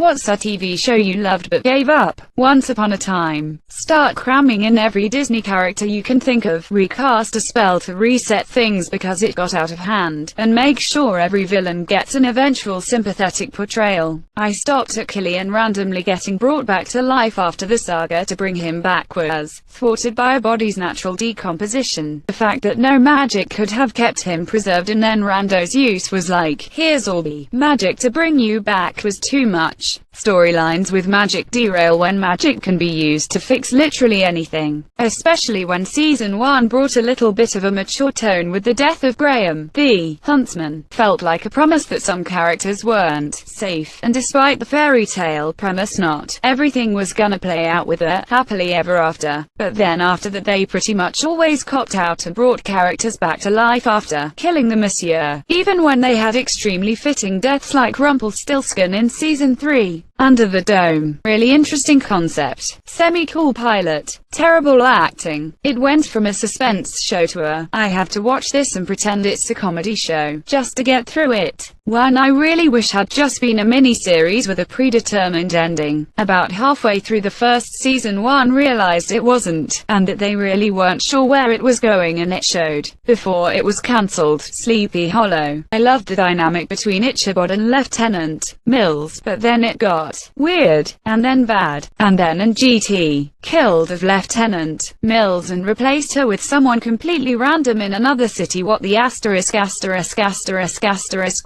What's a TV show you loved but gave up? Once upon a time. Start cramming in every Disney character you can think of. Recast a spell to reset things because it got out of hand. And make sure every villain gets an eventual sympathetic portrayal. I stopped at Killian randomly getting brought back to life after the saga to bring him back was thwarted by a body's natural decomposition. The fact that no magic could have kept him preserved and then Rando's use was like, here's all the magic to bring you back was too much. Storylines with magic derail when magic can be used to fix literally anything. Especially when Season 1 brought a little bit of a mature tone with the death of Graham, the huntsman. Felt like a promise that some characters weren't safe, and despite the fairy tale premise not everything was gonna play out with a happily ever after. But then after that they pretty much always copped out and brought characters back to life after killing the Monsieur, even when they had extremely fitting deaths like Rumpelstiltskin in Season 3. Under the Dome. Really interesting concept. Semi-cool pilot. Terrible acting. It went from a suspense show to a, I have to watch this and pretend it's a comedy show, just to get through it. One I really wish had just been a mini-series with a predetermined ending. About halfway through the first season one realized it wasn't, and that they really weren't sure where it was going and it showed. Before it was cancelled. Sleepy Hollow. I loved the dynamic between Ichabod and Lieutenant Mills, but then it got weird, and then bad, and then GT killed of Lieutenant Mills and replaced her with someone completely random in another city. What the asterisk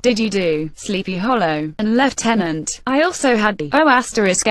did you do? Sleepy Hollow and Lieutenant. I also had the oh asterisk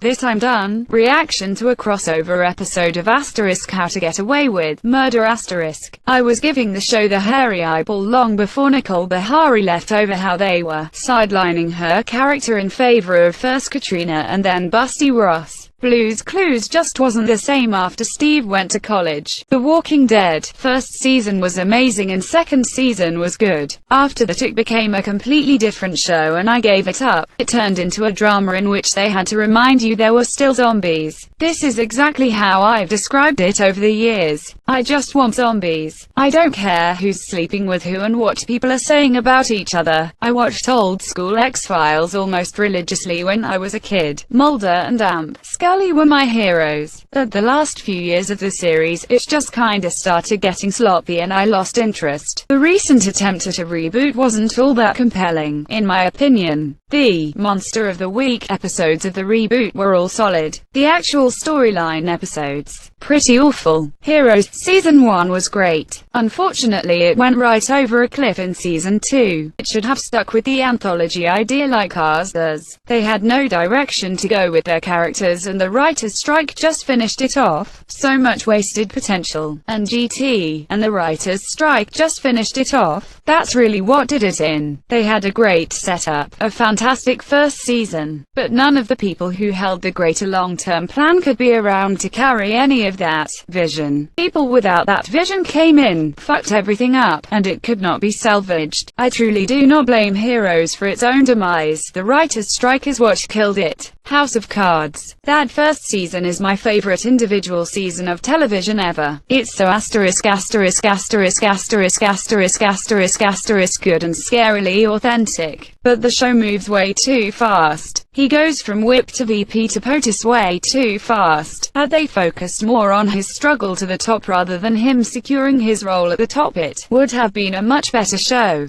this I'm done reaction to a crossover episode of asterisk How to Get Away with Murder asterisk. I was giving the show the hairy eyeball long before Nicole Beharie left over how they were sidelining her character in favor of first Katrina and then Busty Ross. Blue's Clues just wasn't the same after Steve went to college. The Walking Dead first season was amazing and second season was good. After that it became a completely different show and I gave it up. It turned into a drama in which they had to remind you there were still zombies. This is exactly how I've described it over the years. I just want zombies. I don't care who's sleeping with who and what people are saying about each other. I watched old school X-Files almost religiously when I was a kid. Mulder and Amp Scully were my heroes. But the last few years of the series, it just kinda started getting sloppy and I lost interest. The recent attempt at a reboot wasn't all that compelling, in my opinion. The Monster of the Week episodes of the reboot were all solid. The actual storyline episodes, pretty awful. Heroes Season 1 was great. Unfortunately it went right over a cliff in Season 2. It should have stuck with the anthology idea like ours does. They had no direction to go with their characters and the writer's strike just finished it off. So much wasted potential. And GT and the writer's strike just finished it off. That's really what did it in. They had a great setup, a fantastic first season, but none of the people who held the greater long-term plan could be around to carry any of that vision. People without that vision came in, fucked everything up, and it could not be salvaged. I truly do not blame Heroes for its own demise. The writer's strike is what killed it. House of Cards. That first season is my favorite individual season of television ever. It's so asterisk good and scarily authentic. But the show moves way too fast. He goes from whip to VP to POTUS way too fast. Had they focused more on his struggle to the top rather than him securing his role at the top, it would have been a much better show.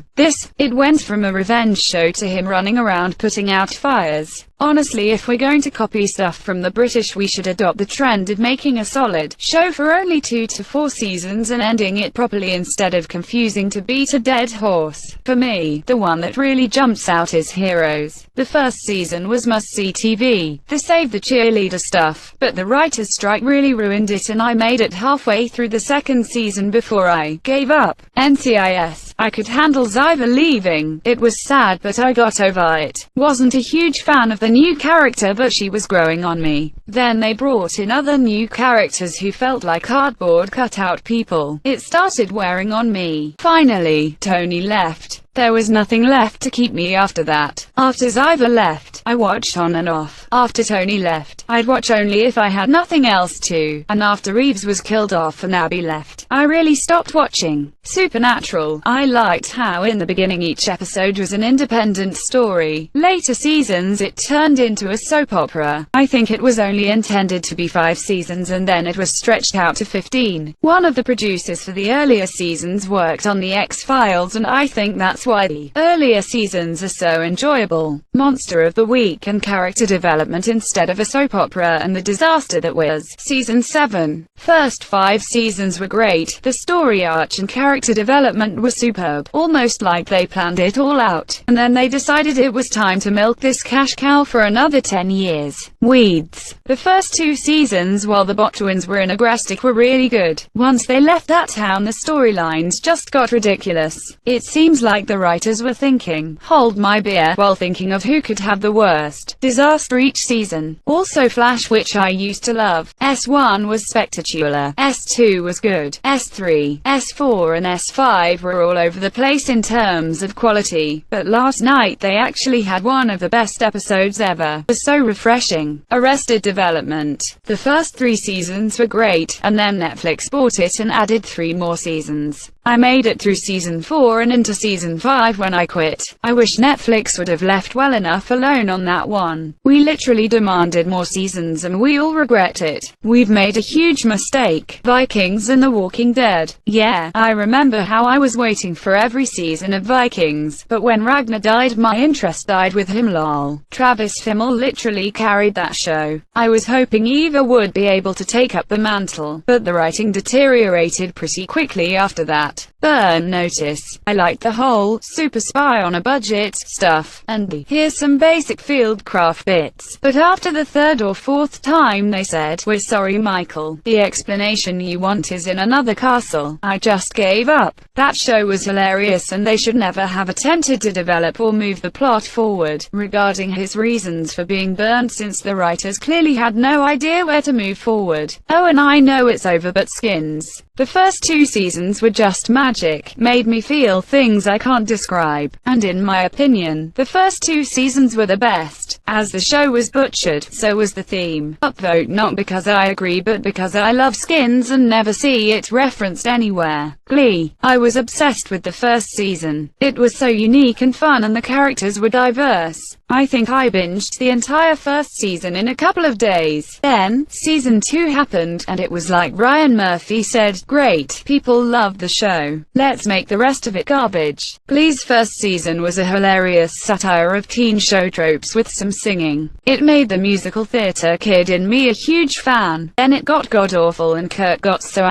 It went from a revenge show to him running around putting out fires. Honestly, if we're going to copy stuff from the British, we should adopt the trend of making a solid show for only 2 to 4 seasons and ending it properly instead of confusing to beat a dead horse. For me, the one that really jumps out is Heroes. The first season was must-see TV. They saved the cheerleader stuff, but the writer's strike really ruined it and I made it halfway through the second season before I gave up. NCIS. I could handle Zyva leaving. It was sad but I got over it. Wasn't a huge fan of the new character but she was growing on me. Then they brought in other new characters who felt like cardboard cutout people. It started wearing on me. Finally, Tony left. There was nothing left to keep me after that. After Zyva left, I watched on and off. After Tony left, I'd watch only if I had nothing else to, and after Reeves was killed off and Abby left, I really stopped watching. Supernatural. I liked how in the beginning each episode was an independent story. Later seasons it turned into a soap opera. I think it was only intended to be 5 seasons and then it was stretched out to 15. One of the producers for the earlier seasons worked on the X-Files and I think that's why the earlier seasons are so enjoyable. Monster of the Week and character development instead of a soap opera, and the disaster that was Season 7. First 5 seasons were great. The story arc and character development were superb, almost like they planned it all out, and then they decided it was time to milk this cash cow for another 10 years. Weeds. The first 2 seasons while the Bot Twins were in Agrestic were really good. Once they left that town the storylines just got ridiculous. It seems like the writers were thinking, hold my beer, while thinking of who could have the worst disaster each season. Also Flash, which I used to love. S1 was spectacular, S2 was good, S3, S4 and S5 were all over the place in terms of quality, but last night they actually had one of the best episodes ever. It was so refreshing. Arrested Development. The first 3 seasons were great, and then Netflix bought it and added 3 more seasons. I made it through season 4 and into season 5 when I quit. I wish Netflix would have left well enough alone on that one. We literally demanded more seasons and we all regret it. We've made a huge mistake. Vikings and The Walking Dead. Yeah, I remember how I was waiting for every season of Vikings, but when Ragnar died my interest died with him lol. Travis Fimmel literally carried that show. I was hoping Eva would be able to take up the mantle, but the writing deteriorated pretty quickly after that. Burn Notice. I liked the whole super spy on a budget stuff, and the here's some basic field craft bits, but after the 3rd or 4th time they said, we're sorry Michael, the explanation you want is in another castle, I just gave up. That show was hilarious and they should never have attempted to develop or move the plot forward. Regarding his reasons for being burned, since the writers clearly had no idea where to move forward. Oh, and I know it's over, but Skins. The first 2 seasons were just magic, made me feel things I can't describe, and in my opinion, the first 2 seasons were the best. As the show was butchered, so was the theme. Upvote not because I agree but because I love Skins and never see it referenced anywhere. Glee. I was obsessed with the first season. It was so unique and fun and the characters were diverse. I think I binged the entire first season in a couple of days. Then, season 2 happened, and it was like Ryan Murphy said, great, people loved the show, let's make the rest of it garbage. Glee's first season was a hilarious satire of teen show tropes with some singing. It made the musical theater kid in me a huge fan. Then it got god-awful and Kurt got so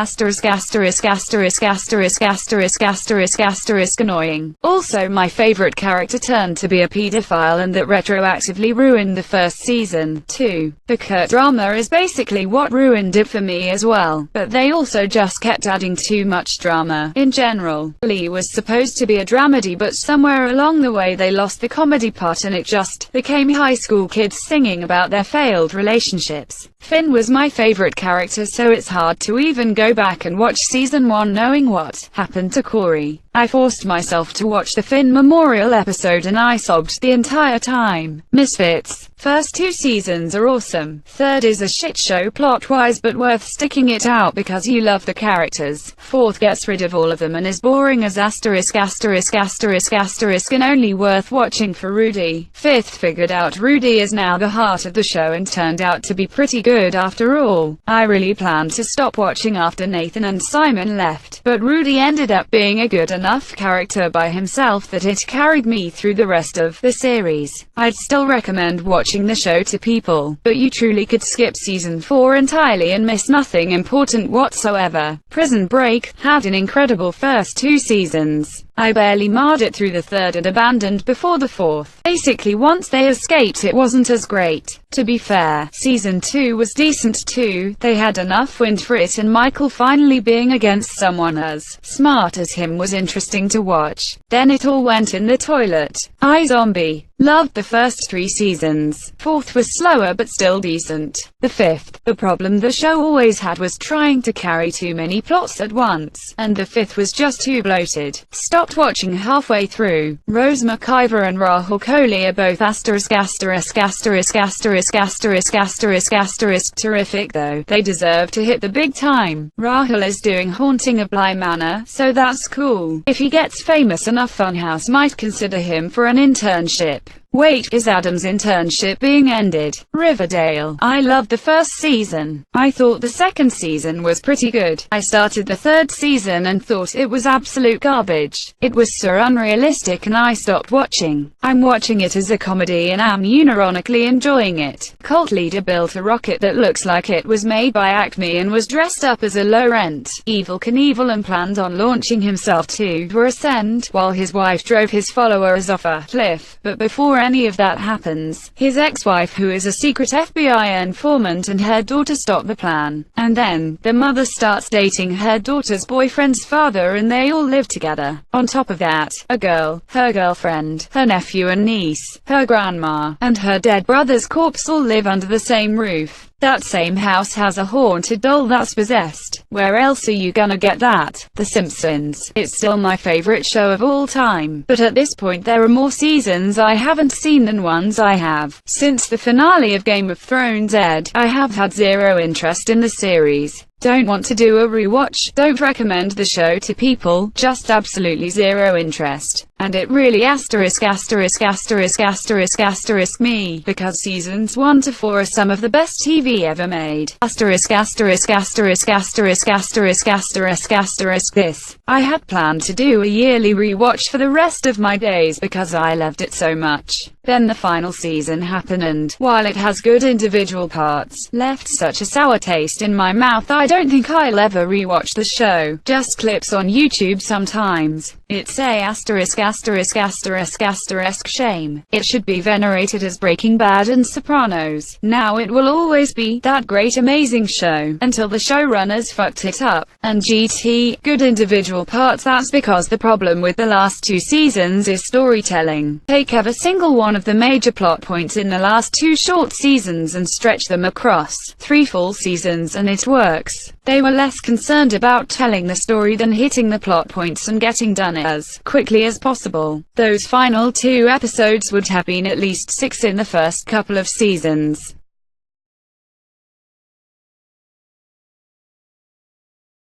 annoying. Also my favorite character turned to be a pedophile and that retroactively ruined the first season, too. The Kurt drama is basically what ruined it for me as well, but they also just kept adding too much drama. In general, Glee was supposed to be a dramedy, but somewhere along the way they lost the comedy part and it just became high school kids singing about their failed relationships. Finn was my favorite character, so it's hard to even go back and watch season 1 knowing what happened to Corey. I forced myself to watch the Finn memorial episode and I sobbed the entire time. Misfits. First 2 seasons are awesome. Third is a shit show plot-wise but worth sticking it out because you love the characters. Fourth gets rid of all of them and is boring as and only worth watching for Rudy. Fifth figured out Rudy is now the heart of the show and turned out to be pretty good after all. I really planned to stop watching after Nathan and Simon left, but Rudy ended up being a good enough character by himself that it carried me through the rest of the series. I'd still recommend watching the show to people, but you truly could skip season 4 entirely and miss nothing important whatsoever. Prison Break had an incredible first 2 seasons. I barely marred it through the 3rd and abandoned before the 4th. Basically once they escaped it wasn't as great. To be fair, season 2 was decent too. They had enough wind for it and Michael finally being against someone as smart as him was interesting to watch. Then it all went in the toilet. iZombie. Loved the first 3 seasons. Fourth was slower but still decent. The fifth, the problem the show always had was trying to carry too many plots at once, and the fifth was just too bloated. Stopped watching halfway through. Rose McIver and Rahul Kohli are both terrific though. They deserve to hit the big time. Rahul is doing Haunting of Bly Manor, so that's cool. If he gets famous enough, Funhouse might consider him for an internship. Wait, is Adam's internship being ended? Riverdale. I loved the first season. I thought the second season was pretty good. I started the third season and thought it was absolute garbage. It was so unrealistic and I stopped watching. I'm watching it as a comedy and am unironically enjoying it. Cult leader built a rocket that looks like it was made by Acme and was dressed up as a low-rent Evel Knievel and planned on launching himself to ascend, while his wife drove his followers off a cliff. But before any of that happens, his ex-wife, who is a secret FBI informant, and her daughter stop the plan. And then, the mother starts dating her daughter's boyfriend's father and they all live together. On top of that, a girl, her girlfriend, her nephew and niece, her grandma, and her dead brother's corpse all live under the same roof. That same house has a haunted doll that's possessed. Where else are you gonna get that? The Simpsons. It's still my favorite show of all time, but at this point there are more seasons I haven't seen than ones I have. Since the finale of Game of Thrones aired, I have had zero interest in the series. Don't want to do a rewatch, don't recommend the show to people, just absolutely zero interest. And it really me, because seasons 1 to 4 are some of the best TV ever made. This. I had planned to do a yearly rewatch for the rest of my days because I loved it so much. Then the final season happened and, while it has good individual parts, left such a sour taste in my mouth I don't think I'll ever rewatch the show. Just clips on YouTube sometimes. It's a shame. It should be venerated as Breaking Bad and Sopranos. Now it will always be that great amazing show, until the showrunners fucked it up. And GT, good individual parts, that's because the problem with the last 2 seasons is storytelling. Take every single one of the major plot points in the last 2 short seasons and stretch them across 3 full seasons and it works. They were less concerned about telling the story than hitting the plot points and getting done as quickly as possible. Those final 2 episodes would have been at least 6 in the first couple of seasons.